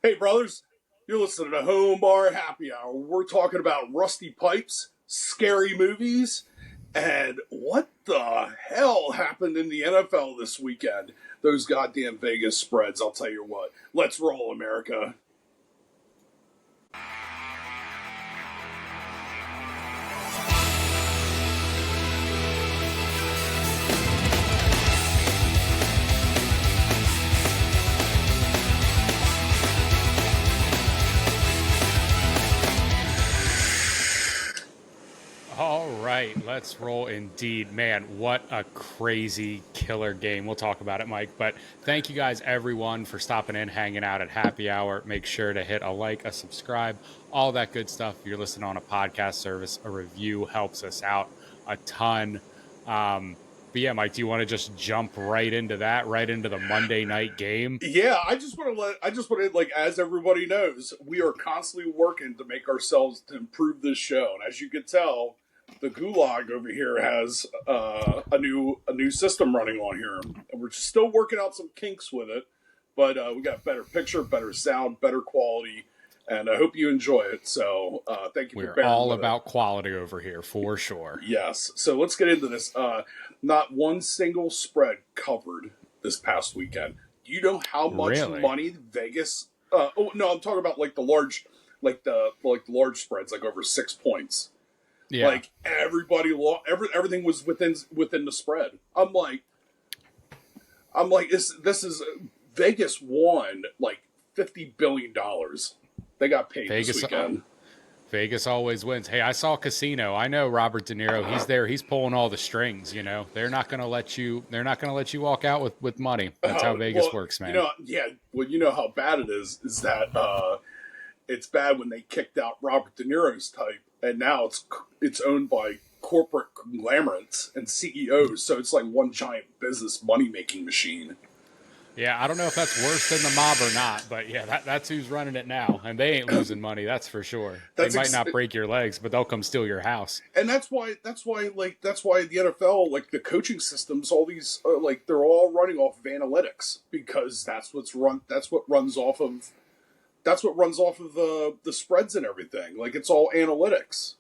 Hey, brothers, you're listening to Home Bar Happy Hour. We're talking about rusty pipes, scary movies, and what the hell happened in the NFL this weekend? Those goddamn Vegas spreads, I'll tell you what. Let's roll, America. All right, let's roll indeed. Man, what a crazy killer game. We'll talk about it, Mike. But thank you guys, everyone, for stopping in, hanging out at Happy Hour. Make sure to hit a like, a subscribe, all that good stuff. If you're listening on a podcast service, a review helps us out a ton. But yeah, Mike, do you want to just jump right into that, right into the Monday night game? Yeah, I just want to, like, as everybody knows, we are constantly working to make ourselves to improve this show. And as you can tell, the Gulag over here has a new system running on here, and we're still working out some kinks with it. But we got better picture, better sound, better quality, and I hope you enjoy it. So thank you for We're bearing all with about quality over here, for sure. Yes. So let's get into this. Not one single spread covered this past weekend. Do you know how much Really? money Vegas? Oh no, I'm talking about like the large, like the large spreads, like over 6 points. Yeah. Like everybody, everything was within the spread. I'm like, this is Vegas won like $50 billion. They got paid Vegas, this weekend. Vegas always wins. Hey, I saw Casino. I know Robert De Niro. He's there. He's pulling all the strings. You know, they're not going to let you. They're not going to let you walk out with money. That's how Vegas works, man. You know, yeah. Well, you know how bad it is. Is that it's bad when they kicked out Robert De Niro's type, and now it's owned by corporate conglomerates and CEOs. So it's like one giant business money making machine. Yeah, I don't know if that's worse than the mob or not, but yeah, that's who's running it now, and they ain't losing money. That's for sure. They might not break your legs, but they'll come steal your house. And that's why the NFL, like the coaching systems, all these like they're all running off of analytics because that's what runs off of the spreads and everything. Like it's all analytics.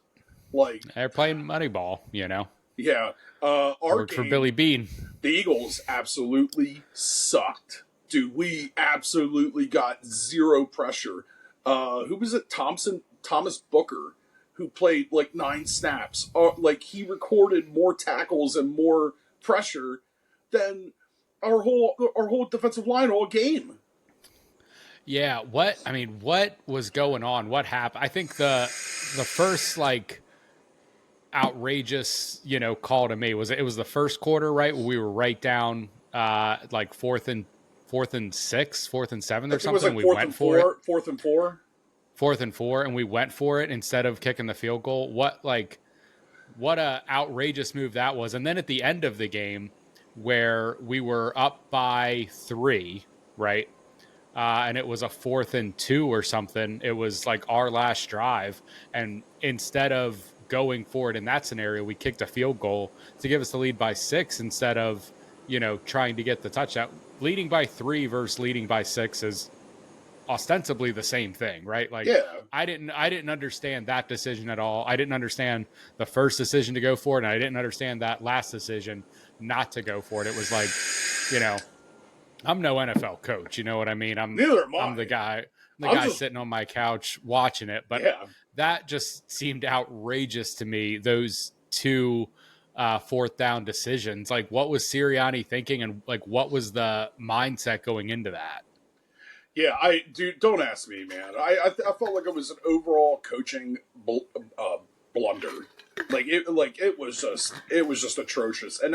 Like they're playing Moneyball, you know. Yeah. Worked for Billy Bean. The Eagles absolutely sucked. Dude, we absolutely got zero pressure. Who was it? Thomas Booker, who played like 9 snaps. Like he recorded more tackles and more pressure than our whole defensive line all game. Yeah, what was going on? What happened? I think the first like outrageous, call to me was the first quarter, right? We were right down like fourth and 6, 4th and 7 or something. Like we went for it. 4th and 4. 4th and 4, and we went for it instead of kicking the field goal. What a outrageous move that was. And then at the end of the game where we were up by 3, right? And it was a 4th and 2 or something. It was like our last drive. And instead of going for it in that scenario, we kicked a field goal to give us the lead by 6 instead of, trying to get the touchdown. Leading by 3 versus leading by 6 is ostensibly the same thing, right? Like, yeah. I didn't understand that decision at all. I didn't understand the first decision to go for it, and I didn't understand that last decision not to go for it. It was like, I'm no NFL coach, you know what I mean? I'm the guy sitting on my couch watching it, but that just seemed outrageous to me. Those 2 4th down decisions, like what was Sirianni thinking, and like what was the mindset going into that? Yeah, don't ask me, man. I felt like it was an overall coaching blunder. It was just atrocious. And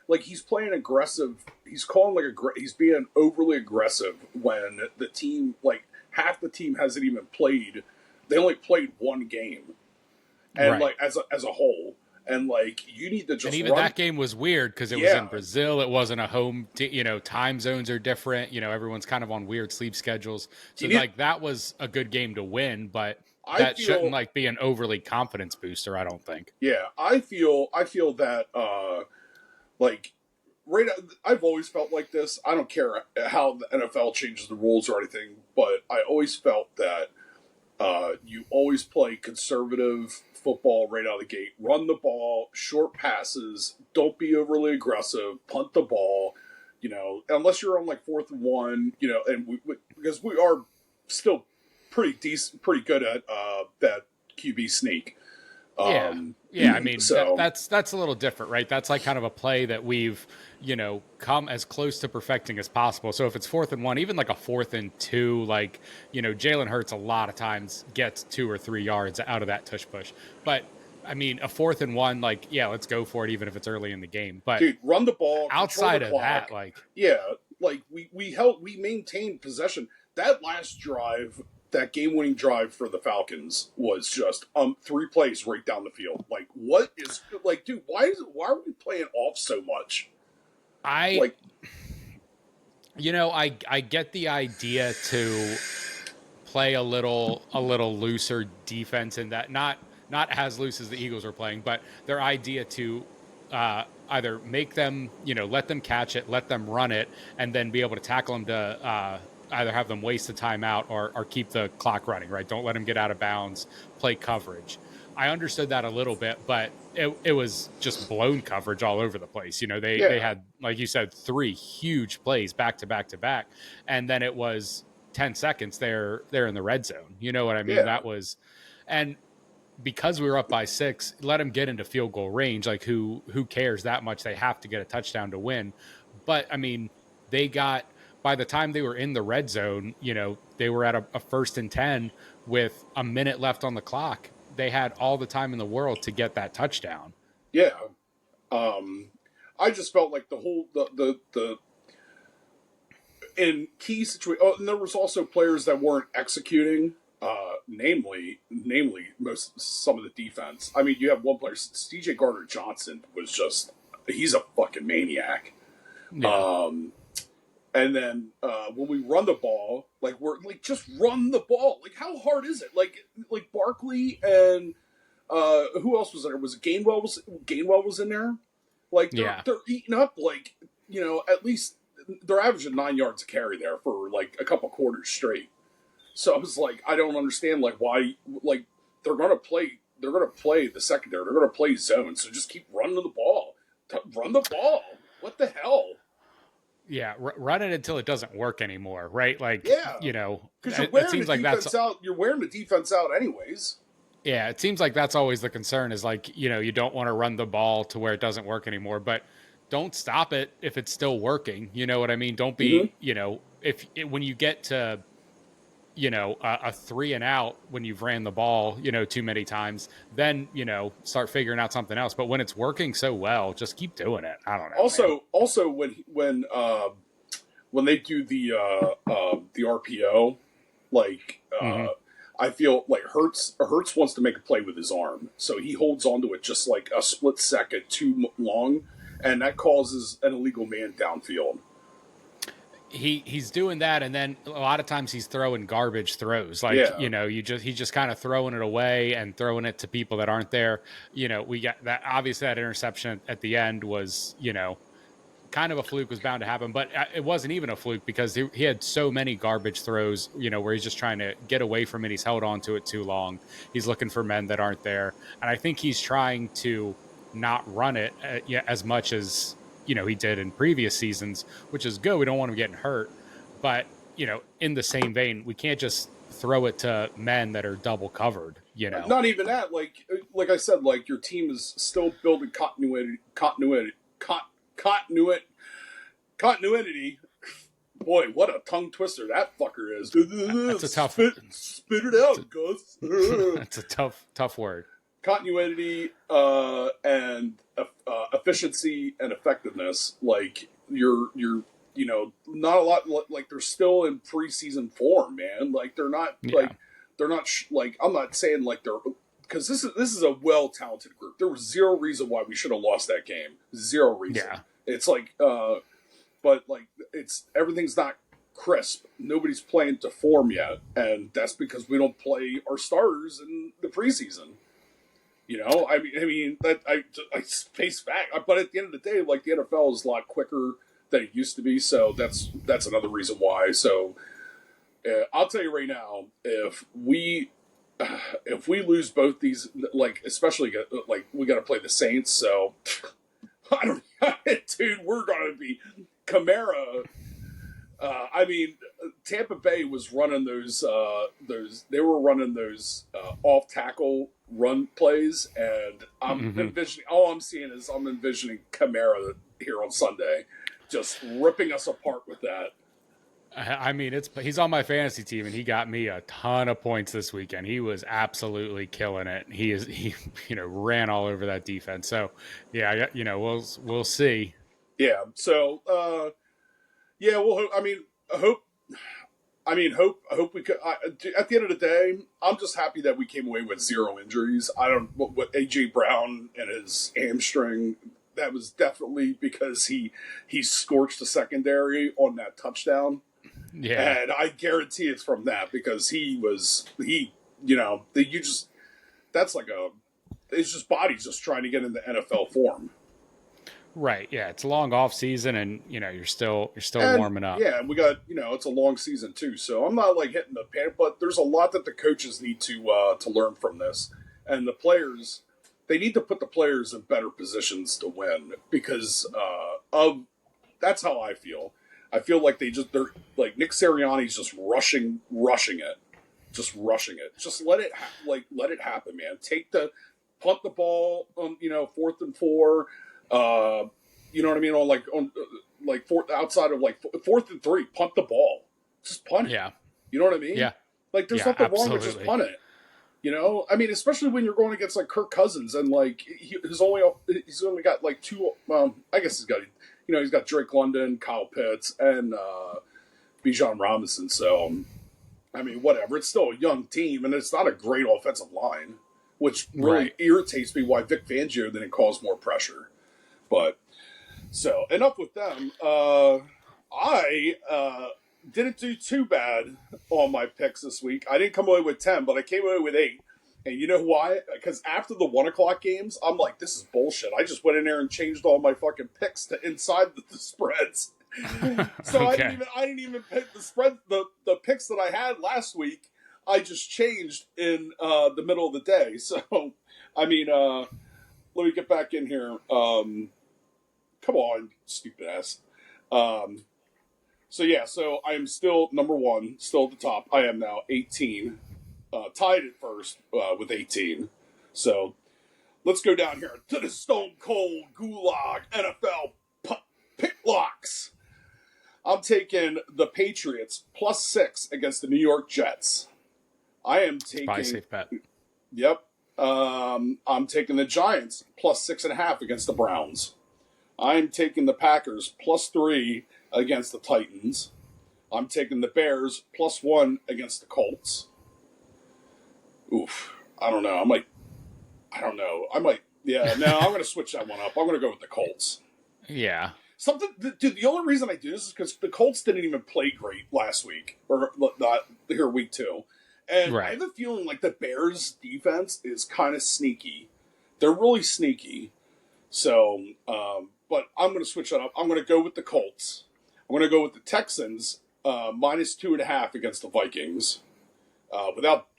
like he's playing aggressive. He's calling he's being overly aggressive when the team, like half the team hasn't even played. They only played 1 game, and right. like as a whole. And like you need to just and even that game was weird because it was in Brazil. It wasn't a home. Time zones are different. Everyone's kind of on weird sleep schedules. So that was a good game to win, but that shouldn't like be an overly confidence booster. I don't think. Yeah, I feel that like right. I've always felt like this. I don't care how the NFL changes the rules or anything, but I always felt that you always play conservative football right out of the gate. Run the ball, short passes. Don't be overly aggressive. Punt the ball. Unless you're on like 4th and 1. And because we are still pretty decent, pretty good at that QB sneak. Yeah. I mean, so that's a little different, right? That's like kind of a play that we've, come as close to perfecting as possible. So if it's 4th and 1, even like a 4th and 2, like, Jalen Hurts a lot of times gets 2 or 3 yards out of that tush push. But I mean, a 4th and 1, like, yeah, let's go for it, even if it's early in the game. But dude, run the ball. outside the of clock. that, like, yeah, like we maintained possession. That last drive, that game-winning drive for the Falcons was just 3 plays right down the field. Like, what is like, dude? Why are we playing off so much? I get the idea to play a little looser defense in that, not as loose as the Eagles are playing, but their idea to either make them, let them catch it, let them run it, and then be able to tackle them to either have them waste the timeout or keep the clock running, right? Don't let them get out of bounds, play coverage. I understood that a little bit, but it was just blown coverage all over the place. They had, like you said, 3 huge plays back to back to back, and then it was 10 seconds they're in the red zone. You know what I mean? Yeah. That was, and because we were up by 6, let them get into field goal range. Like who cares that much? They have to get a touchdown to win. But I mean, by the time they were in the red zone, they were at a 1st and 10 with a minute left on the clock. They had all the time in the world to get that touchdown. Yeah. I just felt like the whole the in key situations. Oh, and there was also players that weren't executing. Namely, some of the defense. I mean, you have one player, C.J. Gardner-Johnson, he's a fucking maniac. Yeah. And then when we run the ball, like we're like just run the ball. Like how hard is it? Like Barkley and who else was there? Was it Gainwell was in there? Like they're eating up like at least they're averaging 9 yards a carry there for like a couple quarters straight. So I was like, I don't understand like why like they're gonna play the secondary, they're gonna play zone, so just keep running the ball. Run the ball. What the hell? Yeah, run it until it doesn't work anymore, right? Like, because it seems like that's out. You're wearing the defense out anyways. Yeah, it seems like that's always the concern is like, you don't want to run the ball to where it doesn't work anymore, but don't stop it if it's still working. You know what I mean? Don't be, when you get to, a 3 and out when you've ran the ball, too many times, then, start figuring out something else. But when it's working so well, just keep doing it. I don't know. Also when they do the RPO, like, I feel like Hurts wants to make a play with his arm, so he holds onto it just like a split second too long, and that causes an illegal man downfield. He's doing that, and then a lot of times he's throwing garbage throws. Like, he's just kind of throwing it away and throwing it to people that aren't there. We got that, obviously that interception at the end was, kind of a fluke, was bound to happen, but it wasn't even a fluke because he had so many garbage throws, where he's just trying to get away from it. He's held on to it too long. He's looking for men that aren't there. And I think he's trying to not run it as much as, he did in previous seasons, which is good. We don't want him getting hurt, but in the same vein, we can't just throw it to men that are double covered, Not even that. Like I said, like your team is still building continuity. Boy, what a tongue twister that fucker is. That's a tough. Spit it out, Gus. That's a tough word. Continuity and efficiency and effectiveness. Like you're not a lot. Like they're still in preseason form, man. Like they're not I'm not saying like they're, because this is a well talented group. There was zero reason why we should have lost that game. Zero reason. Yeah. It's like but like everything's not crisp. Nobody's playing to form yet, and that's because we don't play our starters in the preseason. I face back, but at the end of the day, like the NFL is a lot quicker than it used to be, so that's another reason why. So I'll tell you right now, if we lose both these, like especially like we got to play the Saints, so I don't, dude, we're gonna be Kamara. I mean, Tampa Bay was running those. They were running those off tackle run plays, and I'm envisioning. All I'm envisioning Kamara here on Sunday, just ripping us apart with that. I mean, he's on my fantasy team, and he got me a ton of points this weekend. He was absolutely killing it. He ran all over that defense. So, yeah, we'll see. Yeah. So, yeah. Well, I hope we could. At the end of the day, I'm just happy that we came away with 0 injuries. I don't what AJ Brown and his hamstring. That was definitely because he scorched the secondary on that touchdown. Yeah, and I guarantee it's from that because that's like it's just bodies just trying to get into NFL form. right. Yeah, it's a long off season, and you're still warming up. Yeah, and we got it's a long season too, so I'm not like hitting the panic, but there's a lot that the coaches need to learn from this, and the players they need to put the players in better positions to win because that's how I feel. I feel like they're like Nick Sirianni's just rushing it, just rushing it. Just let it happen, man. Punt the ball on 4th and 4. You know what I mean? On fourth outside of like 4th and 3, punt the ball. Just punt it. Yeah. You know what I mean? Yeah. Like there's nothing wrong with just punt it. I mean, especially when you're going against like Kirk Cousins and like he's only got like 2. I guess he's got Drake London, Kyle Pitts, and Bijan Robinson. So, I mean, whatever. It's still a young team, and it's not a great offensive line, which really irritates me why Vic Fangio didn't cause more pressure. But, so, enough with them. I didn't do too bad on my picks this week. I didn't come away with 10, but I came away with 8. And you know why? Because after the 1 o'clock games, I'm like, this is bullshit. I just went in there and changed all my fucking picks to inside the spreads. So okay. I didn't even pick the spread. The picks that I had last week, I just changed in the middle of the day. So, I mean, let me get back in here. Come on, stupid ass. So I am still number 1, still at the top. I am now 18. Tied at first with 18. So let's go down here to the Stone Cold Gulag NFL pick locks. I'm taking the Patriots +6 against the New York Jets. I am taking. Probably safe bet. Yep. I'm taking the Giants +6.5 against the Browns. I'm taking the Packers +3 against the Titans. I'm taking the Bears +1 against the Colts. Oof. I don't know. Yeah, no, I'm going to switch that one up. I'm going to go with the Colts. Yeah. Dude, the only reason I do this is because the Colts didn't even play great last week, or here week 2. And I have a feeling like the Bears' defense is kind of sneaky. They're really sneaky. So, but I'm going to switch that up. I'm going to go with the Colts. I'm going to go with the Texans -2.5 against the Vikings.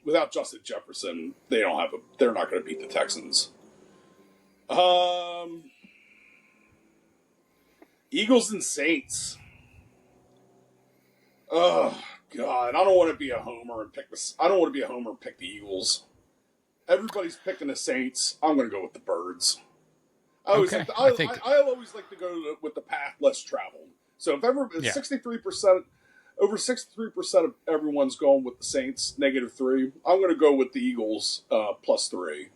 Without Justin Jefferson, they're not going to beat the Texans. Eagles and Saints. Oh God, I don't want to be a homer and pick this. I don't want to be a homer and pick the Eagles. Everybody's picking the Saints. I'm going to go with the Birds. I always like to go with the path less traveled. So if 63%. Over 63% of everyone's going with the Saints, -3. I'm going to go with the Eagles, +3.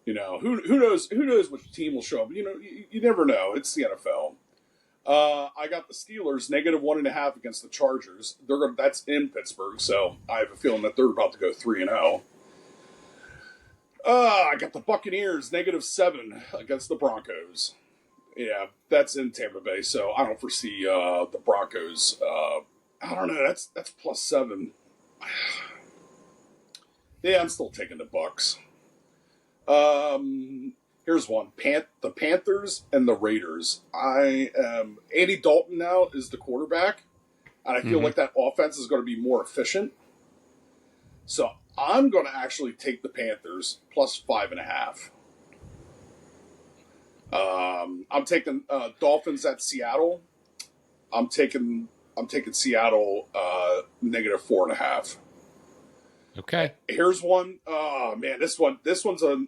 Who knows which team will show up. You never know. It's the NFL. I got the Steelers -1.5 against the Chargers. That's in Pittsburgh, so I have a feeling that they're about to go 3-0. I got the Buccaneers -7 against the Broncos. Yeah, that's in Tampa Bay, so I don't foresee the Broncos. I don't know. That's +7. Yeah, I'm still taking the Bucs. Here's one: the Panthers and the Raiders. Andy Dalton now is the quarterback, and I feel like that offense is going to be more efficient. So I'm going to actually take the Panthers plus 5.5. I'm taking Dolphins at Seattle. I'm taking Seattle negative 4.5. Okay. Here's one. Oh man, this one's a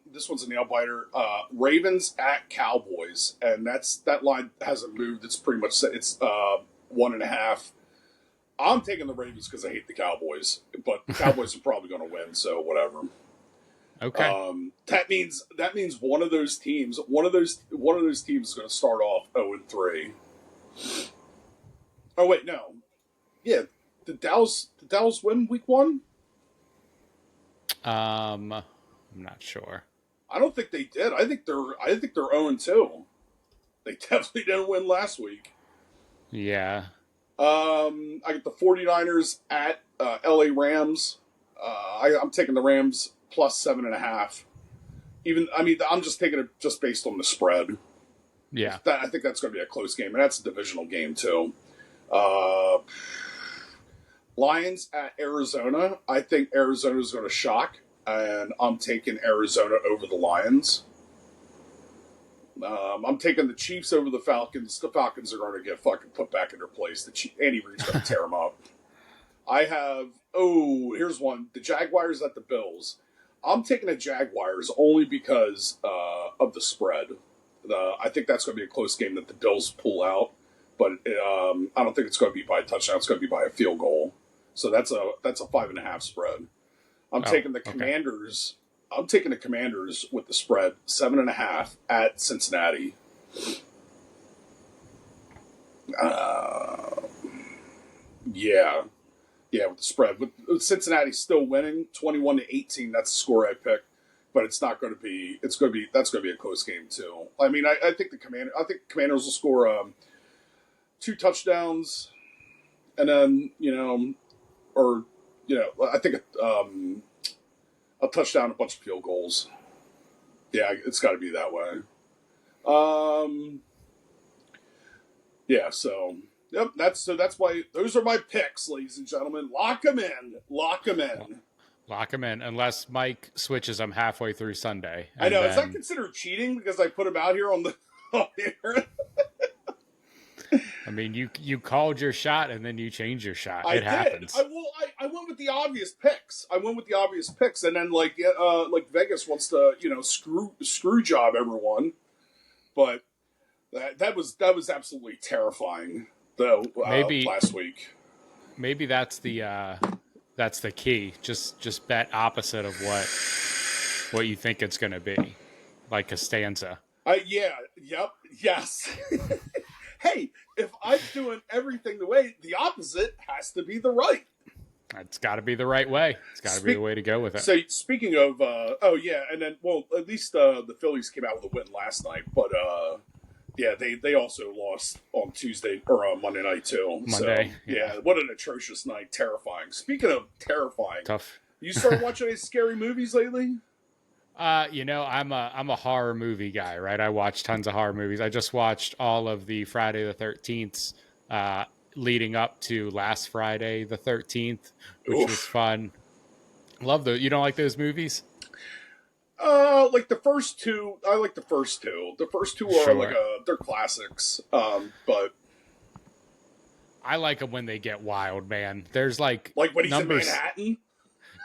nail biter. Ravens at Cowboys, and that line hasn't moved. It's pretty much set. It's 1.5. I'm taking the Ravens because I hate the Cowboys, but the Cowboys are probably going to win, so whatever. Okay. That means one of those teams is going to start off 0-3. Oh wait, no. Yeah, did Dallas win week 1? I'm not sure. I don't think they did. I think they're 0-2. They definitely didn't win last week. Yeah. I get the 49ers at LA Rams. I'm taking the Rams plus 7.5. I'm just taking it just based on the spread. Yeah. I think that's going to be a close game, and that's a divisional game too. Lions at Arizona. I think Arizona is going to shock, and I'm taking Arizona over the Lions. I'm taking the Chiefs over the Falcons. The Falcons are going to get fucking put back in their place. Andy Reid's going to tear them up. Here's one. The Jaguars at the Bills. I'm taking the Jaguars only because of the spread. I think that's going to be a close game that the Bills pull out, but I don't think it's going to be by a touchdown. It's going to be by a field goal. So that's a 5.5 spread. I'm taking the Commanders. I'm taking the Commanders with the spread 7.5 at Cincinnati. Yeah, with the spread. With Cincinnati still winning 21-18. That's the score I picked, but it's not going to be. That's going to be a close game too. I think the Commanders will score 2 touchdowns, and then I think a touchdown, a bunch of field goals. Yeah, it's got to be that way. Yeah, so yep, that's why those are my picks, ladies and gentlemen. Lock them in. Lock them in. Unless Mike switches them halfway through Sunday. I know. Is that considered cheating because I put him out here on the air? I mean, you called your shot and then you changed your shot. It happens. I went with the obvious picks. And then like Vegas wants to screw job everyone, but that was absolutely terrifying though. Maybe last week. Maybe that's the key. Just bet opposite of what you think it's going to be, like Costanza. Yes. Hey, if I'm doing everything the opposite has to be the right. It's got to be the right way. It's got to be the way to go with it. So speaking of, and then at least the Phillies came out with a win last night, but they also lost on Tuesday or Monday night too. Monday, so, yeah, what an atrocious night! Terrifying. Speaking of terrifying, tough. You started watching any scary movies lately? I'm a horror movie guy, right? I watch tons of horror movies. I just watched all of the Friday the 13th leading up to last Friday the 13th, which was fun. Love those. You don't like those movies? Like the first two. I like the first two. The first two are they're classics. But I like them when they get wild, man. There's like when he's in Manhattan.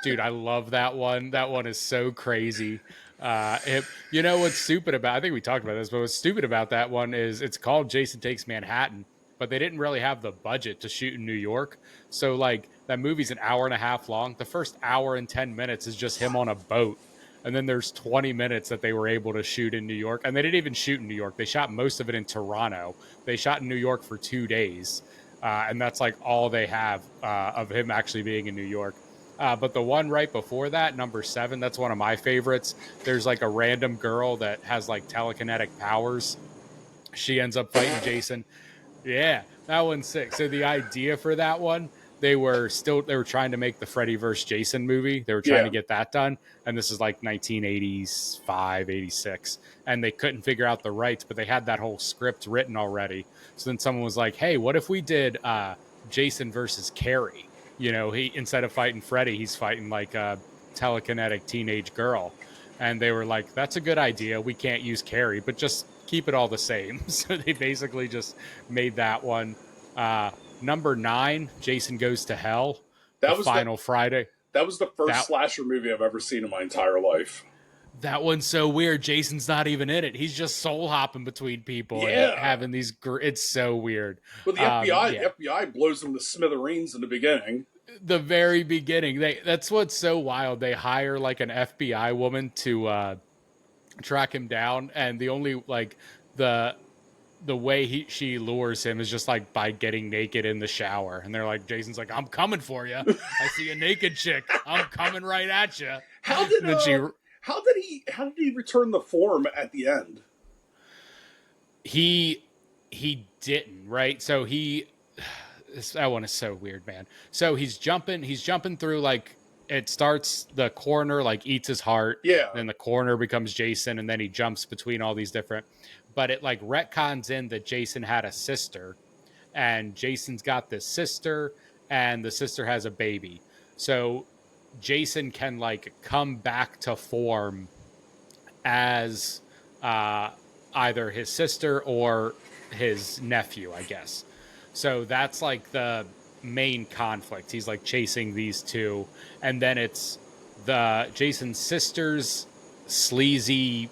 Dude, I love that one. That one is so crazy. What's stupid about, I think we talked about this, but what's stupid about that one is it's called Jason Takes Manhattan, but they didn't really have the budget to shoot in New York. So like that movie's an hour and a half long. The first hour and 10 minutes is just him on a boat. And then there's 20 minutes that they were able to shoot in New York. And they didn't even shoot in New York. They shot most of it in Toronto. They shot in New York for 2 days. And that's like all they have of him actually being in New York. But the one right before that, number 7, that's one of my favorites. There's like a random girl that has like telekinetic powers. She ends up fighting Jason. Yeah, that one's sick. So the idea for that one, they were trying to make the Freddy vs. Jason movie. They were trying to get that done. And this is like 1985, 86. And they couldn't figure out the rights, but they had that whole script written already. So then someone was like, hey, what if we did Jason versus Carrie? You know, he, instead of fighting Freddy, he's fighting like a telekinetic teenage girl. And they were like, that's a good idea. We can't use Carrie, but just keep it all the same. So they basically just made that one. Number 9, Jason Goes to Hell. That was final Friday. That was the first slasher movie I've ever seen in my entire life. That one's so weird. Jason's not even in it. He's just soul hopping between people and having these. It's so weird. Well, the FBI blows them to smithereens in the beginning. The very beginning, that's what's so wild. They hire like an FBI woman to track him down, and the only like the way she lures him is just like by getting naked in the shower. And they're like, Jason's like, I'm coming for you. I see a naked chick. I'm coming right at you. How did he return the form at the end? He didn't, right? So that one is so weird, man. So he's jumping through, like, it starts, the coroner like eats his heart. Yeah. Then the coroner becomes Jason, and then he jumps between all these different, but it like retcons in that Jason had a sister, and Jason's got this sister, and the sister has a baby. So Jason can like come back to form as either his sister or his nephew, I guess. So that's like the main conflict. He's like chasing these two, and then it's Jason's sister's sleazy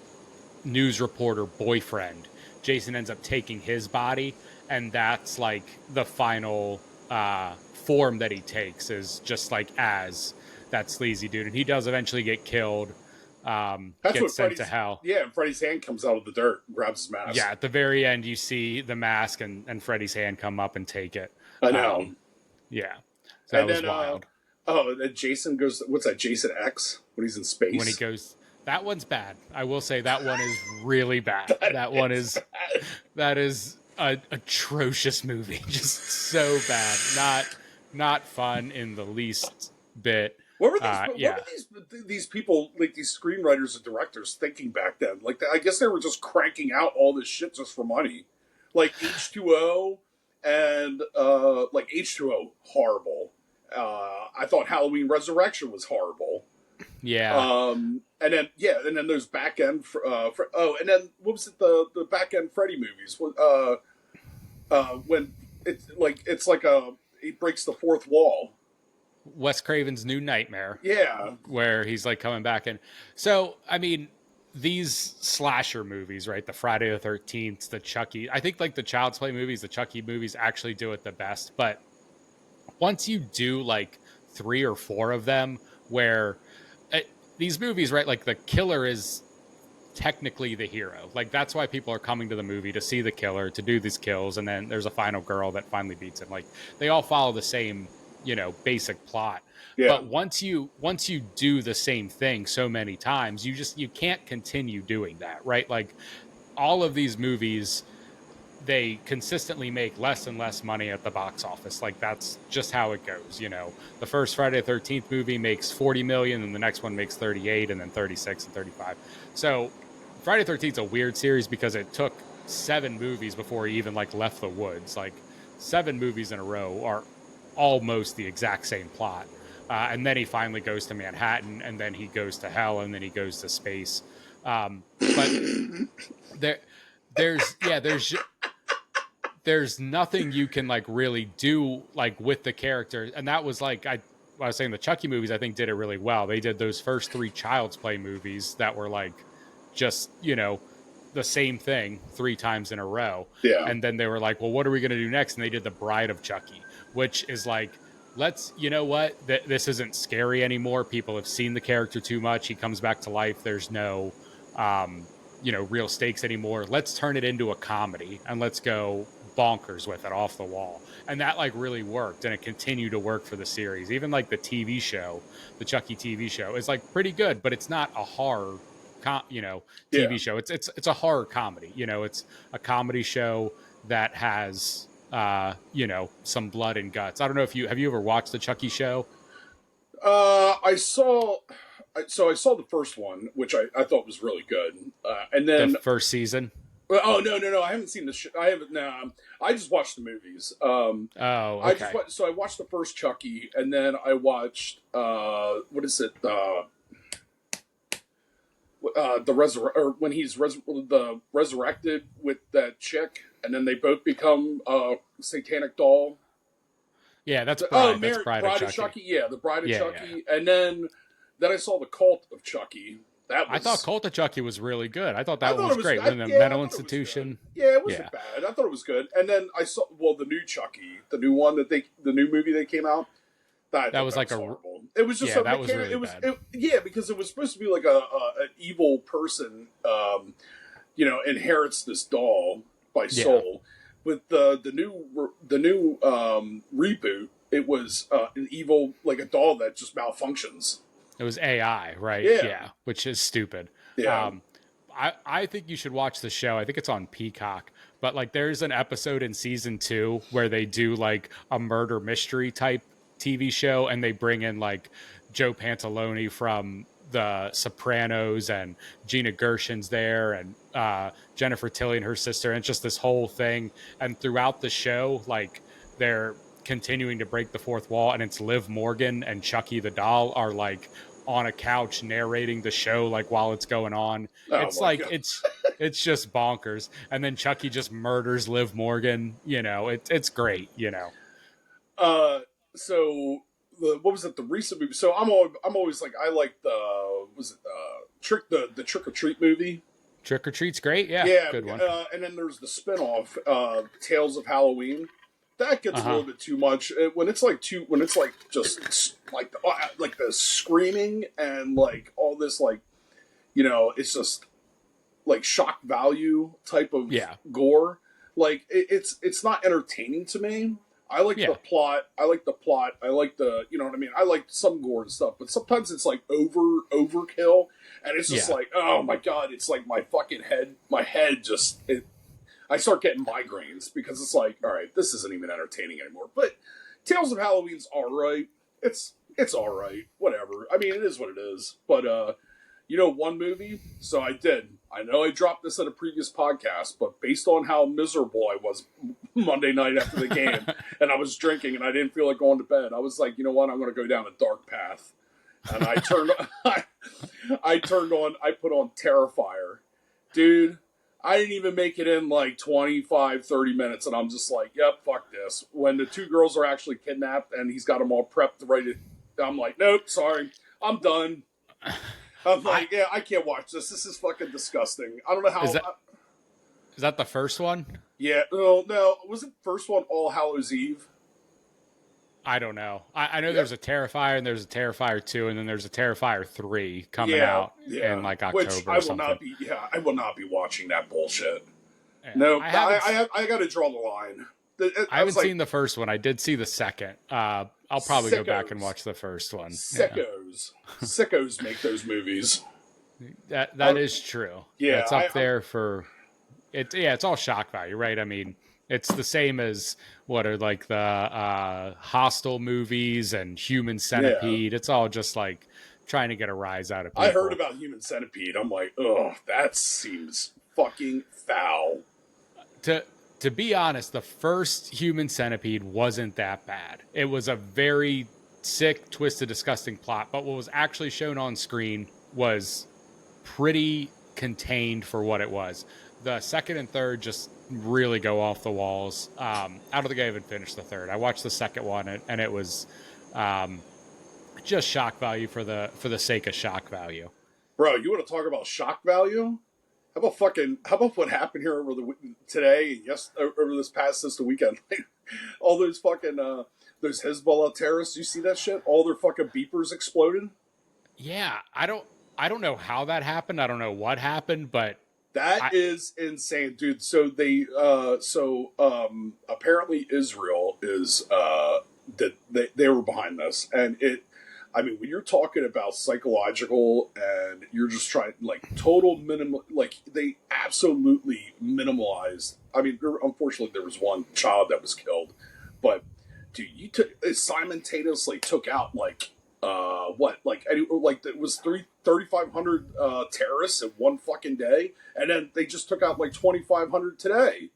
news reporter boyfriend. Jason ends up taking his body, and that's like the final form that he takes, is just like as that sleazy dude, and he does eventually get killed. Gets sent to hell. Yeah, and Freddy's hand comes out of the dirt, grabs his mask. Yeah, at the very end, you see the mask and Freddy's hand come up and take it. I know. Yeah, so that was wild. And Jason goes. What's that? Jason X when he's in space. When he goes, that one's bad. I will say that one is really bad. That is an atrocious movie. Just so bad. Not fun in the least bit. What were these people, like these screenwriters and directors, thinking back then? Like, I guess they were just cranking out all this shit just for money. Like H2O and like H2O, horrible. I thought Halloween Resurrection was horrible. Yeah. And then there's back end. And then what was it? The back end Freddy movies. When it's like he breaks the fourth wall. Wes Craven's New Nightmare. Yeah. Where he's like coming back in. So, I mean, these slasher movies, right? The Friday the 13th, the Chucky. I think like the Child's Play movies, the Chucky movies actually do it the best. But once you do like 3 or 4 of them where these movies, right? Like the killer is technically the hero. Like that's why people are coming to the movie, to see the killer, to do these kills. And then there's a final girl that finally beats him. Like they all follow the same, basic plot. Yeah. But once you do the same thing so many times, you can't continue doing that, right? Like all of these movies, they consistently make less and less money at the box office. Like that's just how it goes. The first Friday the 13th movie makes 40 million, and the next one makes 38, and then 36 and 35. So Friday the 13th is a weird series because it took 7 movies before he even like left the woods. Like 7 movies in a row are almost the exact same plot. And then he finally goes to Manhattan, and then he goes to hell, and then he goes to space. But there's nothing you can like really do like with the character. And that was like, I was saying the Chucky movies, I think did it really well. They did those first 3 Child's Play movies that were like, just, the same thing 3 times in a row. Yeah. And then they were like, well, what are we going to do next? And they did The Bride of Chucky, which is like, this isn't scary anymore. People have seen the character too much. He comes back to life. There's no, real stakes anymore. Let's turn it into a comedy and let's go bonkers with it, off the wall. And that like really worked, and it continued to work for the series. Even like the TV show, the Chucky TV show is like pretty good, but it's not a horror TV show. It's a horror comedy. It's a comedy show that has some blood and guts. I don't know if you ever watched the Chucky show? I saw. So I saw the first one, which I thought was really good, and The then first season? oh no, I haven't seen the. I haven't. No, I just watched the movies. Oh, I just okay. so I watched the first Chucky, and then I watched what is it? The or when he's the resurrected with that chick, and then they both become satanic doll. Yeah, that's Oh, Bride. That's Bride of Bride of Chucky. Chucky. Yeah, the Bride of Yeah, Chucky, and then I saw the Cult of Chucky. That I thought was. Cult of Chucky was really good. I thought I that one thought was it was. great. When the Yeah, I mental thought it was good. institution. Yeah, it Yeah, wasn't bad. I thought it was good. And then I saw the new Chucky, the new one the new movie that came out. I that thought was that like was horrible. It was just yeah, a that was mechanic. really bad. Yeah, because it was supposed to be like an evil person, inherits this doll by Yeah, soul. With the new reboot, it was an evil like a doll that just malfunctions. it was AI, right? Yeah, Yeah, which is stupid. yeah. Um, I think you should watch the show. I think it's on Peacock. But like, there's an episode in season 2 where they do like a murder mystery type TV show, and they bring in like Joe Pantalone from The Sopranos, and Gina Gershon's there, and Jennifer Tilly and her sister, and it's just this whole thing. And throughout the show, like, they're continuing to break the fourth wall, and it's Liv Morgan and Chucky the doll are like on a couch narrating the show like while it's going on. Oh It's my like god. it's just bonkers. And then Chucky just murders Liv Morgan. It's great. Uh, so what was it? The recent movie. So I'm always like I like the was it the Trick or Treat movie. Trick or Treat's great. Yeah, Yeah, good one. and then there's the spinoff, Tales of Halloween. That gets Uh a huh. little bit too much when it's like just like the screaming and like all this like it's just like shock value type of Yeah, gore. Like it's not entertaining to me. I like the yeah, plot. I like the plot. I like the you know what I mean. I like some gore and stuff, but sometimes it's like overkill, and it's just yeah. like oh my god, it's like my fucking head. My head just I start getting migraines because it's like all right, this isn't even entertaining anymore. But Tales of Halloween's all right. It's all right. Whatever. I mean, it is what it is. But one movie. So I did. I know I dropped this at a previous podcast, but based on how miserable I was Monday night after the game, and I was drinking, and I didn't feel like going to bed, I was like, you know what? I'm going to go down a dark path, and I turned. I turned on. I put on Terrifier, dude. I didn't even make it in like 25, 30 minutes, and I'm just like, yep, fuck this. When the two girls are actually kidnapped and he's got them all prepped, ready to, I'm like, nope, sorry, I'm done. I'm I like, yeah, I can't watch this. This is fucking disgusting. I don't know how. is that is that the first one? Yeah, no. Was it first one All Hallows Eve? I don't know. I know Yeah, there's a Terrifier, and there's a Terrifier 2, and then there's a Terrifier 3 coming yeah, out in yeah. like Which October I or will something. not be. Yeah, I will not be watching that bullshit. Yeah. No, I haven't I got to draw the line. I I was haven't like, seen the first one. I did see the second. I'll probably go back and sickos, watch the first one. Yeah. sickos make those movies. That is true. Yeah, It's up there for it. Yeah, it's all shock value, right? I mean, it's the same as what are like the Hostel movies and Human yeah. Centipede. It's all just like trying to get a rise out of I heard people. about Human Centipede. I'm like, ugh, that seems fucking foul. To to be honest, the first Human Centipede wasn't that bad. It was a very sick, twisted, disgusting plot, but what was actually shown on screen was pretty contained for what it was. The second and third just really go off the walls. I don't think I even finished the third. I watched the second one, and it was um, just shock value for the sake of shock value. Bro, you want to talk about shock value? How about what happened here today and over this past the weekend? All those fucking those Hezbollah terrorists, you see that shit? All their fucking beepers exploded. Yeah, I don't know how that happened. I don't know what happened, but That I is insane, dude. So apparently Israel is that they were behind this, and it I mean, when you're talking about psychological and you're just trying, like, total minimal, like, they absolutely minimalized. I mean, unfortunately, there was one child that was killed, but, dude, simultaneously took out, like, it was 3,500 terrorists in one fucking day, and then they just took out, like, 2,500 today.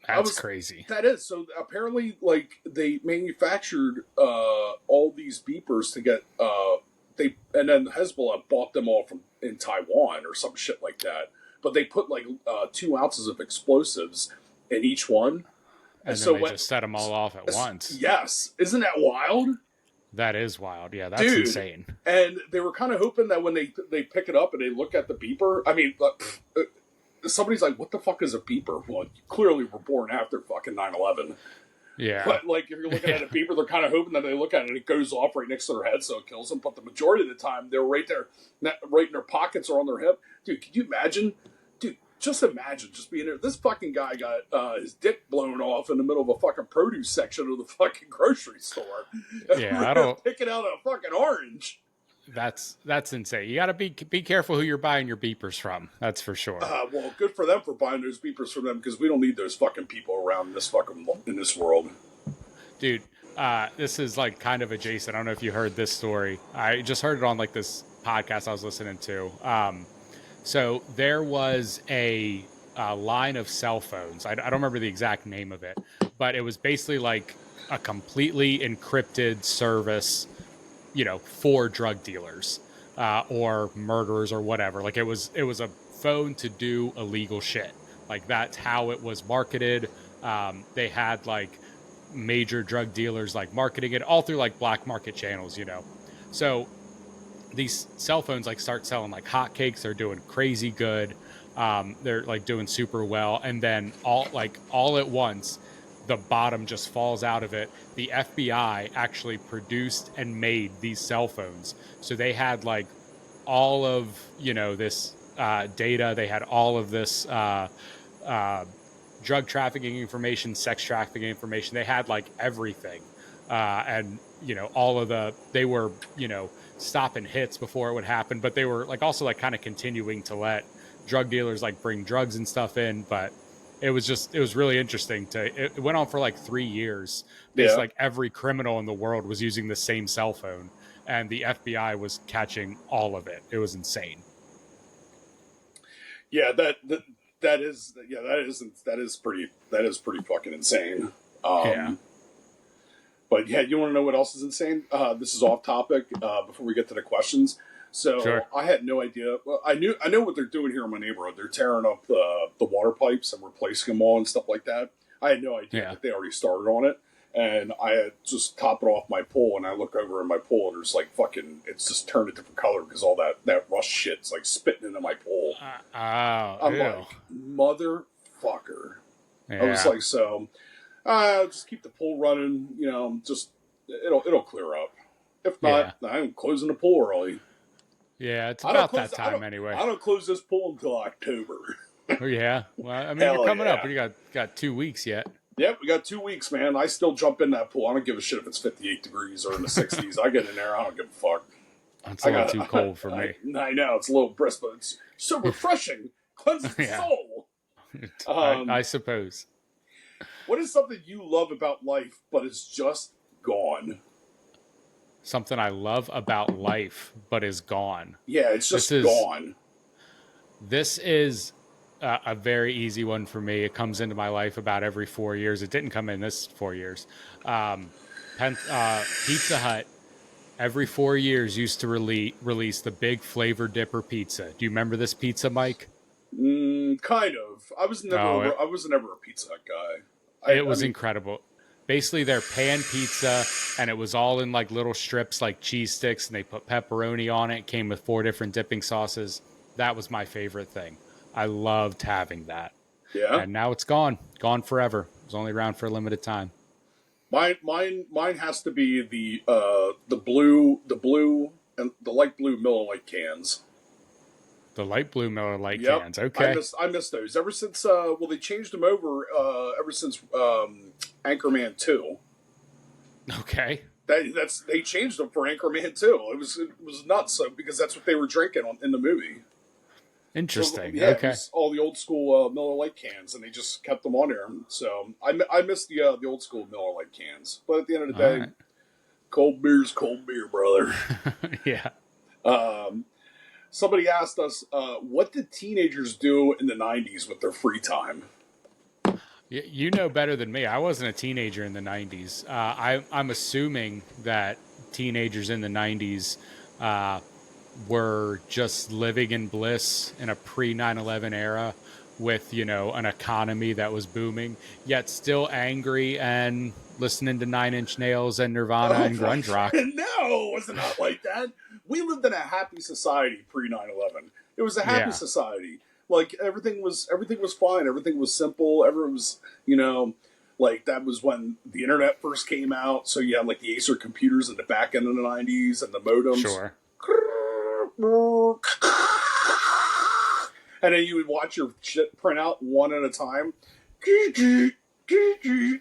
That's crazy. That is. So apparently, like, they manufactured all these beepers to get and then Hezbollah bought them all from in Taiwan or some shit like that. But they put like 2 ounces of explosives in each one, and so they just set them all off at once. Yes, isn't that wild? That is wild. Yeah, that's insane. And they were kind of hoping that when they pick it up and they look at the beeper, I mean. Somebody's like, what the fuck is a beeper? Well, you clearly were born after fucking 9/11. Yeah. But, like, if you're looking at a beeper, they're kind of hoping that they look at it and it goes off right next to their head so it kills them. But the majority of the time, they're right there, right in their pockets or on their hip. Dude, can you imagine? Dude, just imagine just being there. This fucking guy got his dick blown off in the middle of a fucking produce section of the fucking grocery store. Yeah, I don't... Picking out a fucking orange. That's insane. You got to be careful who you're buying your beepers from. That's for sure. Well, good for them for buying those beepers from them because we don't need those fucking people around in this world. Dude, this is like kind of adjacent. I don't know if you heard this story. I just heard it on like this podcast I was listening to. So there was a line of cell phones. I don't remember the exact name of it, but it was basically like a completely encrypted service, you know, for drug dealers or murderers or whatever. Like it was a phone to do illegal shit. Like that's how it was marketed. They had like major drug dealers like marketing it all through like black market channels, you know. So these cell phones like start selling like hotcakes. They're doing crazy good. They're like doing super well. And then all at once, the bottom just falls out of it. The FBI actually produced and made these cell phones. So they had like all of, you know, this data. They had all of this drug trafficking information, sex trafficking information. They had like everything. And, you know, they were, you know, stopping hits before it would happen. But they were like also like kind of continuing to let drug dealers like bring drugs and stuff in. But it was really interesting it went on for like 3 years. It's like every criminal in the world was using the same cell phone and the FBI was catching all of it. It was insane. Yeah, that is pretty fucking insane. Yeah. But yeah, you want to know what else is insane? This is off topic before we get to the questions. So sure. I had no idea. Well, I know what they're doing here in my neighborhood. They're tearing up the water pipes and replacing them all and stuff like that. I had no idea that they already started on it. And I had just top it off my pool, and I look over in my pool, and there's like it's just turned a different color because all that rust shit's like spitting into my pool. I'm like, motherfucker. Yeah. I was like, so just keep the pool running, you know, just it'll clear up. If not, I'm closing the pool early. Yeah, it's about that time anyway. I don't close this pool until October. Oh, yeah? Well, I mean, you're coming up. You got 2 weeks yet. Yep, we got 2 weeks, man. I still jump in that pool. I don't give a shit if it's 58 degrees or in the 60s. I get in there. I don't give a fuck. It's a little too cold for me. I know. It's a little brisk, but it's so refreshing. Cleanses the soul. I suppose. What is something you love about life, but it's just gone? Something I love about life, but is gone. Yeah, it's just gone. This is a very easy one for me. It comes into my life about every 4 years. It didn't come in this 4 years. Pizza Hut, every 4 years, used to release the big flavor dipper pizza. Do you remember this pizza, Mike? Kind of. I was never a Pizza Hut guy. It was incredible. Basically, their pan pizza, and it was all in like little strips like cheese sticks, and they put pepperoni on it. It came with 4 different dipping sauces. That was my favorite thing. I loved having that. Yeah. And now it's gone forever. It was only around for a limited time. Mine has to be the blue and the light blue Miller Lite cans. The light blue Miller Lite cans. Okay. I miss those ever since. They changed them over ever since Anchorman 2. Okay. They changed them for Anchorman too. It was nuts, so, because that's what they were drinking in the movie. So Interesting. yeah, it Okay. was all the old school Miller Lite cans, and they just kept them on there. So I miss the old school Miller Lite cans. But at the end of the All day, right. cold beer's cold beer, brother. Yeah. Somebody asked us, what did teenagers do in the '90s with their free time? You know better than me. I wasn't a teenager in the 90s. I'm assuming that teenagers in the 90s were just living in bliss in a pre 9/11 era with, an economy that was booming, yet still angry and listening to Nine Inch Nails and Nirvana Oh and my grunge God, rock. no, it was not like that. We lived in a happy society pre 9/11. It was a happy Yeah. society. Like everything was fine. Everything was simple. Everyone was, like that was when the internet first came out. So you had like the Acer computers at the back end of the '90s and the modems. Sure. And then you would watch your shit print out one at a time.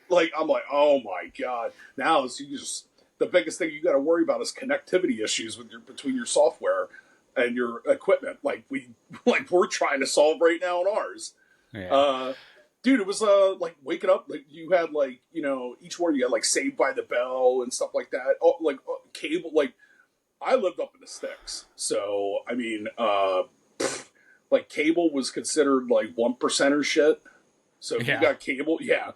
Like I'm like, oh my god! Now it's the biggest thing you got to worry about is connectivity issues between your software and your equipment. Like we're trying to solve right now on ours. Yeah. Dude, it was like waking up. Like you had each one you had like Saved by the Bell and stuff like that. Oh, like cable. Like I lived up in the sticks, so I mean, like cable was considered like 1% shit. So if you got cable, yeah.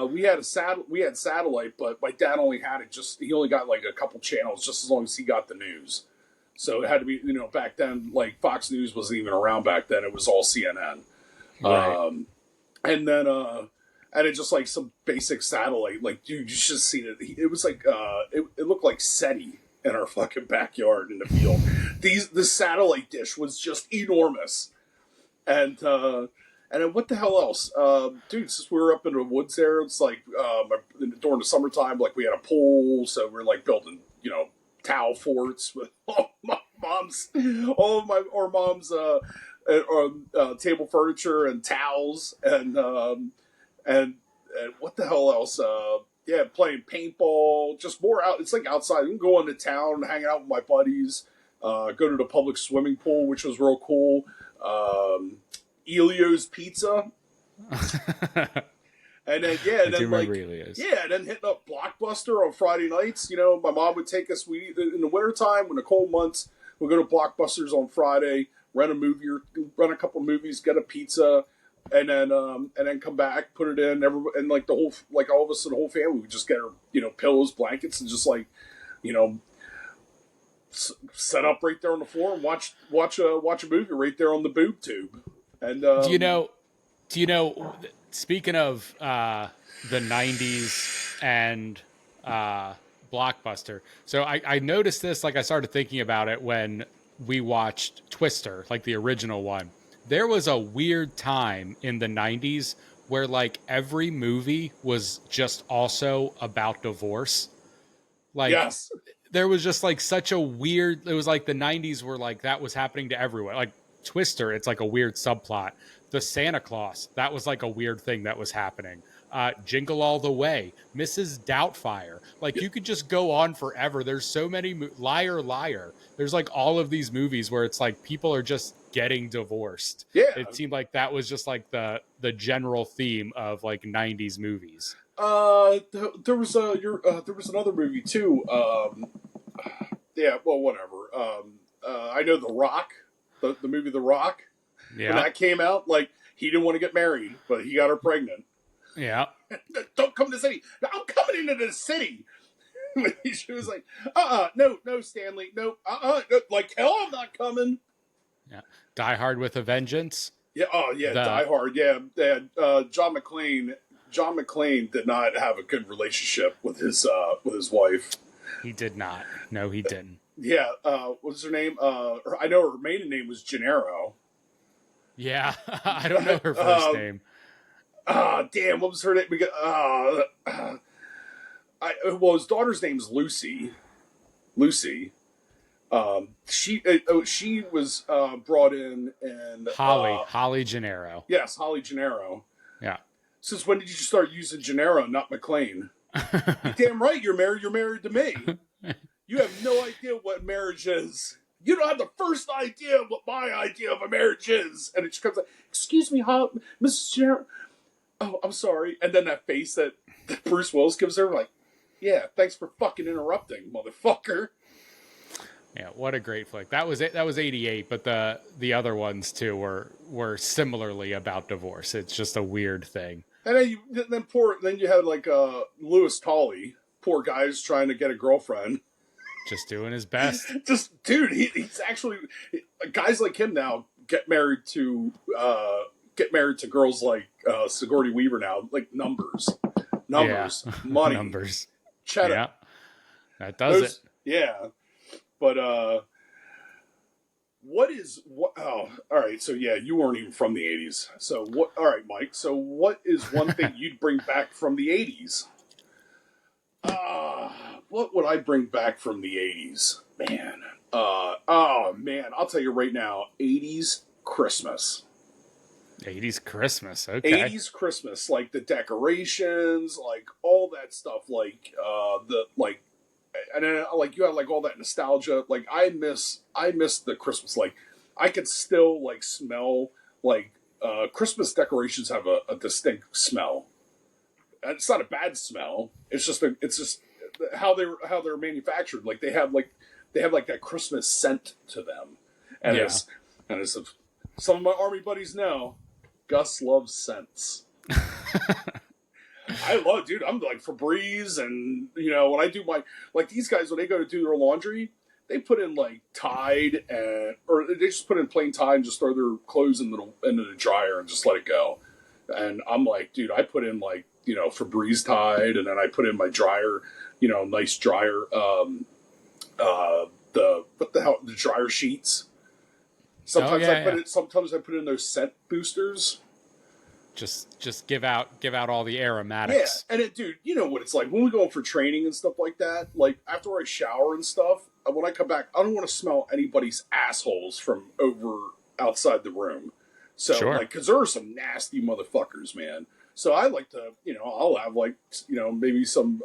We had satellite, but my dad only had it he only got like a couple channels just as long as he got the news. So it had to be, back then, like Fox News wasn't even around back then. It was all CNN. Right. And then, and it just like some basic satellite, like dude, you should have seen it. It was like, it looked like SETI in our fucking backyard in the field. The satellite dish was just enormous. And then what the hell else? Dude, since we were up in the woods there, it's like during the summertime, like we had a pool, so we're like building, towel forts with all of our mom's table furniture and towels and what the hell else? Yeah, playing paintball, just more out. It's like outside. You can go into town, hang out with my buddies, go to the public swimming pool, which was real cool. Elio's Pizza, and then and then like and then hitting up Blockbuster on Friday nights. My mom would take us. We in the wintertime, when the cold months, we'd go to Blockbusters on Friday, rent a couple movies, get a pizza, and then come back, put it in. And like all of us, the whole family would just get our pillows, blankets, and just like set up right there on the floor and watch a movie right there on the boob tube. And do you know speaking of the 90s and Blockbuster, so I noticed this, like I started thinking about it when we watched Twister, like the original one. There was a weird time in the 90s where like every movie was just also about divorce. Like yes, there was just like such a weird, it was like the 90s were like that was happening to everyone. Like Twister, it's like a weird subplot. The Santa Claus, that was like a weird thing that was happening. Jingle All the Way, Mrs. Doubtfire. Like you could just go on forever. There's so many Liar Liar. There's like all of these movies where it's like people are just getting divorced. Yeah. It seemed like that was just like the general theme of like 90s movies. There was another movie too. Yeah, well, whatever. I know The Rock, the movie The Rock. Yeah. When that came out, like he didn't want to get married, but he got her pregnant. Yeah. Don't come to the city. I'm coming into the city. She was like, no, Stanley, no, like hell, I'm not coming. Yeah. Die Hard with a Vengeance. Yeah. Oh yeah. Die Hard. Yeah. John McClane did not have a good relationship with his wife. He did not. No, he didn't. Yeah. What's her name? I know her maiden name was Gennaro. Yeah. I don't know her first name. Damn. What was her name? His daughter's name is Lucy. Lucy. She was brought in and Holly Gennaro. Yes, Holly Gennaro. Yeah. Since when did you start using Gennaro, not McClane? You damn right you're married to me. You have no idea what marriage is. You don't have the first idea what my idea of a marriage is. And it just comes like, excuse me, how, Mrs. Sharon? Oh, I'm sorry. And then that face that Bruce Willis gives her, like, yeah, thanks for fucking interrupting, motherfucker. Yeah, what a great flick. That was it. That was 88, but the other ones too were similarly about divorce. It's just a weird thing. And then you had like Lewis Tolley, poor guy's trying to get a girlfriend. Just doing his best. Just dude, he's actually guys like him now get married to girls like Sigourney Weaver now, like numbers, Yeah. money, Numbers. cheddar. Yeah, that does it. Yeah, but what? Oh, all right. So yeah, you weren't even from the '80s. So what? All right, Mike. So what is one thing you'd bring back from the '80s? What would I bring back from the '80s, man? Oh man, I'll tell you right now, '80s Christmas. 80s Christmas. Okay. 80s Christmas, like the decorations, like all that stuff, like the like, and then like you had like all that nostalgia. Like I miss the Christmas. Like I could still like smell like Christmas decorations have a distinct smell. And it's not a bad smell. It's just how they're manufactured. Like they have like that Christmas scent to them. And Yeah. as some of my army buddies know, Gus loves scents. I love, dude. I'm like Febreze, and you know when I do my like these guys when they go to do their laundry, they put in like Tide or they just put in plain Tide and just throw their clothes into the dryer and just let it go. And I'm like, dude, I put in like Febreze Tide, and then I put in my dryer, nice dryer, the dryer sheets. Sometimes Sometimes I put in those scent boosters. Just give out all the aromatics. Yeah, and dude, you know what it's like when we go in for training and stuff like that. Like after I shower and stuff, when I come back, I don't want to smell anybody's assholes from outside the room. So, Sure. like, because there are some nasty motherfuckers, man. So I like to, I'll have like, maybe some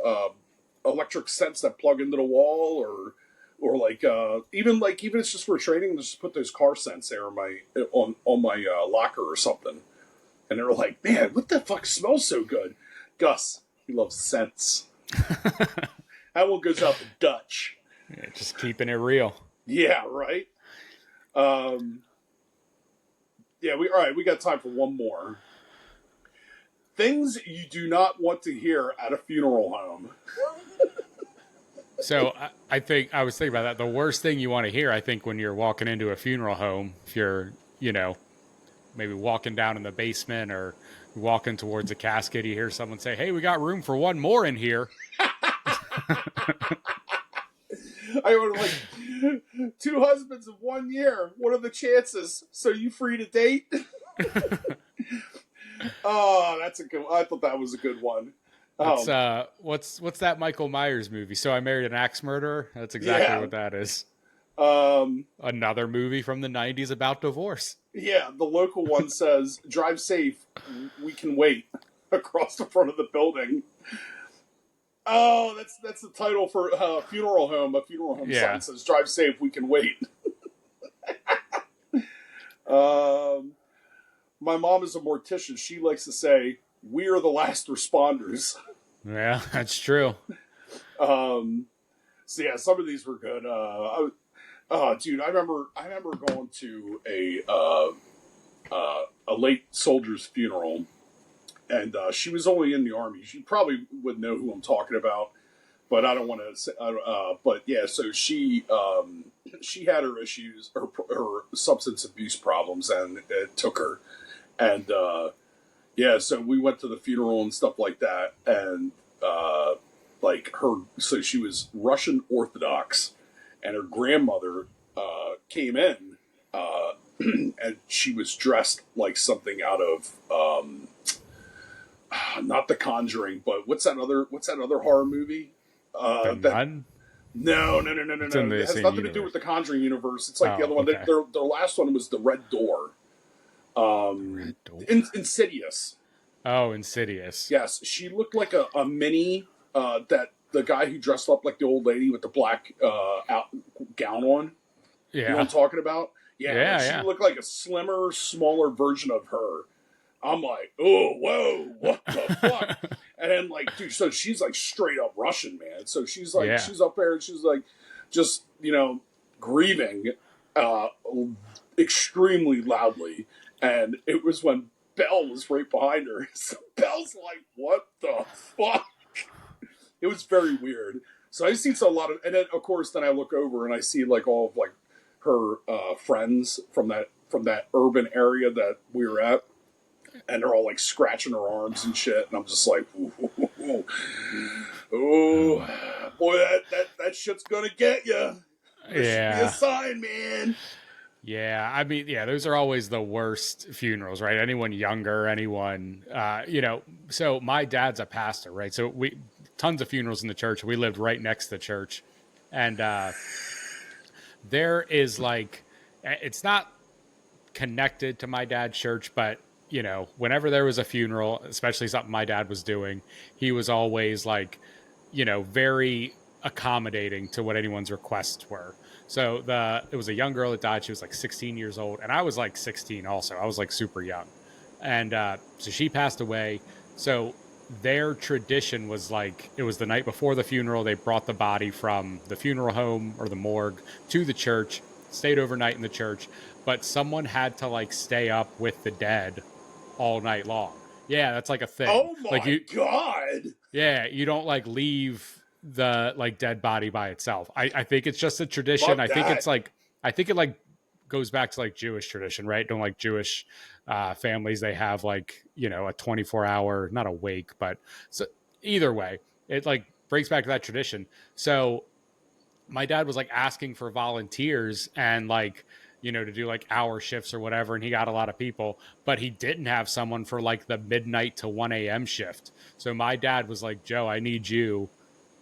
electric scents that plug into the wall, or like even it's just for training, just put those car scents there on my locker or something. And they were like, man, what the fuck smells so good? Gus, he loves scents. That one goes out to Dutch. Yeah, just keeping it real. Yeah, right. Yeah, we got time for one more. Things you do not want to hear at a funeral home. So I think I was thinking about that. The worst thing you want to hear, I think, when you're walking into a funeral home, if you're, maybe walking down in the basement or walking towards a casket, you hear someone say, "Hey, we got room for one more in here." I ordered like 2 husbands in 1 year. What are the chances? So you free to date? Oh, that's a good. I thought that was a good one. What's that Michael Myers movie? So I Married an Axe Murderer. That's exactly what that is. Another movie from the 90s about divorce. Yeah, the local one says, "Drive safe. We can wait." Across the front of the building. Oh, that's the title for a funeral home. A funeral home sign says, "Drive safe. We can wait." My mom is a mortician. She likes to say, "We are the last responders." Yeah, that's true. So yeah, some of these were good. Dude, I remember going to a late soldier's funeral, and she was only in the Army. She probably would know who I'm talking about, but I don't want to say. But yeah, so she had her issues, her substance abuse problems, and it took her. And yeah, so we went to the funeral and stuff like that, and so she was Russian Orthodox, and her grandmother came in, and she was dressed like something out of not The Conjuring, but what's that other horror movie? Nun? No. It has nothing to do with the Conjuring universe. It's like the other one. Okay. Their last one was The Red Door. Insidious. Oh, Insidious. Yes, she looked like a mini that the guy who dressed up like the old lady with the black gown on. Yeah. You know what I'm talking about? Yeah, like she looked like a slimmer, smaller version of her. I'm like, oh, whoa, what the fuck? And then, like, dude, so she's like straight up Russian, man. So she's like, she's up there and she's like, just, grieving extremely loudly. And it was when Belle was right behind her. So Belle's like, what the fuck? It was very weird. So I've seen a lot of, and then of course, then I look over and I see like all of like her friends from that urban area that we were at, and they're all like scratching her arms and shit, and I'm just like, oh boy, that shit's gonna get you. There should be a sign, man. Yeah, I mean, those are always the worst funerals, right? Anyone younger, anyone, so my dad's a pastor, right? So we tons of funerals in the church. We lived right next to the church. And there is like, it's not connected to my dad's church, but, whenever there was a funeral, especially something my dad was doing, he was always like, very accommodating to what anyone's requests were. So it was a young girl that died. She was like 16 years old. And I was like 16 also. I was like super young. And so she passed away. So their tradition was like, it was the night before the funeral. They brought the body from the funeral home or the morgue to the church, stayed overnight in the church. But someone had to like stay up with the dead all night long. Yeah, that's like a thing. Oh my like God. Yeah, you don't like leave the like dead body by itself. I think it's just a tradition. I think it like goes back to like Jewish tradition, right? Don't like Jewish families, they have like, a 24-hour, not a wake, but so either way, it like brings back to that tradition. So my dad was like asking for volunteers and like, to do like hour shifts or whatever. And he got a lot of people, but he didn't have someone for like the midnight to 1 a.m. shift. So my dad was like, Joe, I need you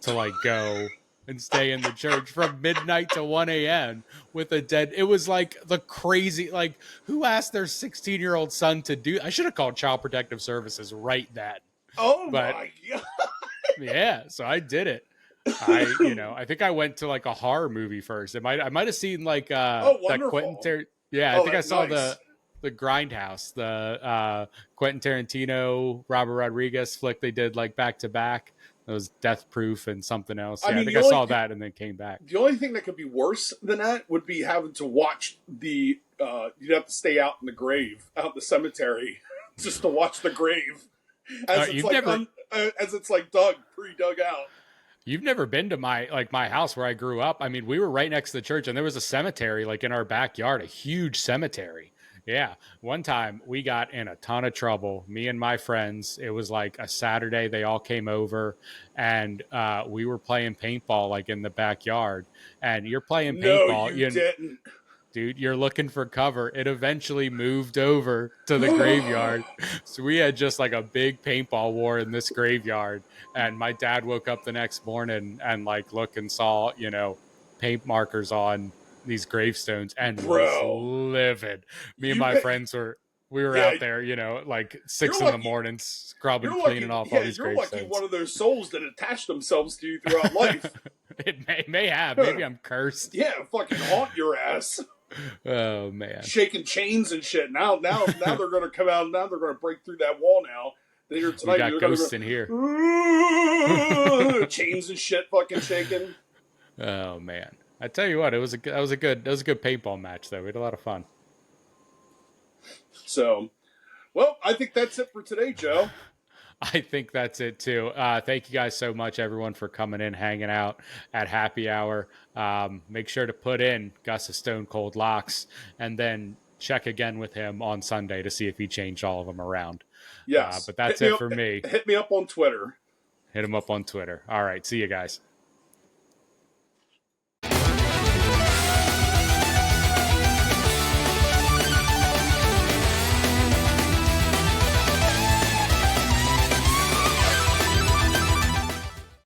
to like go and stay in the church from midnight to 1 a.m. with a dead. It was like the crazy, like who asked their 16-year-old son to do? I should have called Child Protective Services right then. Oh my God. Yeah. So I did it. I think I went to like a horror movie first. I might have seen like that Quentin I think I saw the Grindhouse, the Quentin Tarantino, Robert Rodriguez flick they did like back to back. It was Death Proof and something else. I think I saw that and then came back. The only thing that could be worse than that would be having to watch you'd have to stay out in the grave, out in the cemetery, just to watch the grave as it's like pre-dug out. You've never been to my house where I grew up. I mean, we were right next to the church and there was a cemetery like in our backyard, a huge cemetery. Yeah. One time we got in a ton of trouble, me and my friends. It was like a Saturday. They all came over and we were playing paintball like in the backyard. And you're playing paintball. No, you didn't. Dude, you're looking for cover. It eventually moved over to the graveyard. So we had just like a big paintball war in this graveyard. And my dad woke up the next morning and like looked and saw, paint markers on these gravestones and was livid. Me and my friends were out there, like 6 in the morning, scrubbing, cleaning off all these gravestones. You're lucky one of those souls that attached themselves to you throughout life. It may have. Maybe I'm cursed. Yeah, fucking haunt your ass. Oh man, shaking chains and shit. Now they're gonna come out. Now they're gonna break through that wall. Now we got ghosts in here. Chains and shit, fucking shaking. Oh man, I tell you what, that was a good paintball match though. We had a lot of fun. So, well, I think that's it for today, Joe. I think that's it too. Thank you guys so much, everyone, for coming in, hanging out at happy hour. Make sure to put in Gus's Stone Cold Locks and then check again with him on Sunday to see if he changed all of them around. Yes. But that's it for me. Hit me up on Twitter. Hit him up on Twitter. All right. See you guys.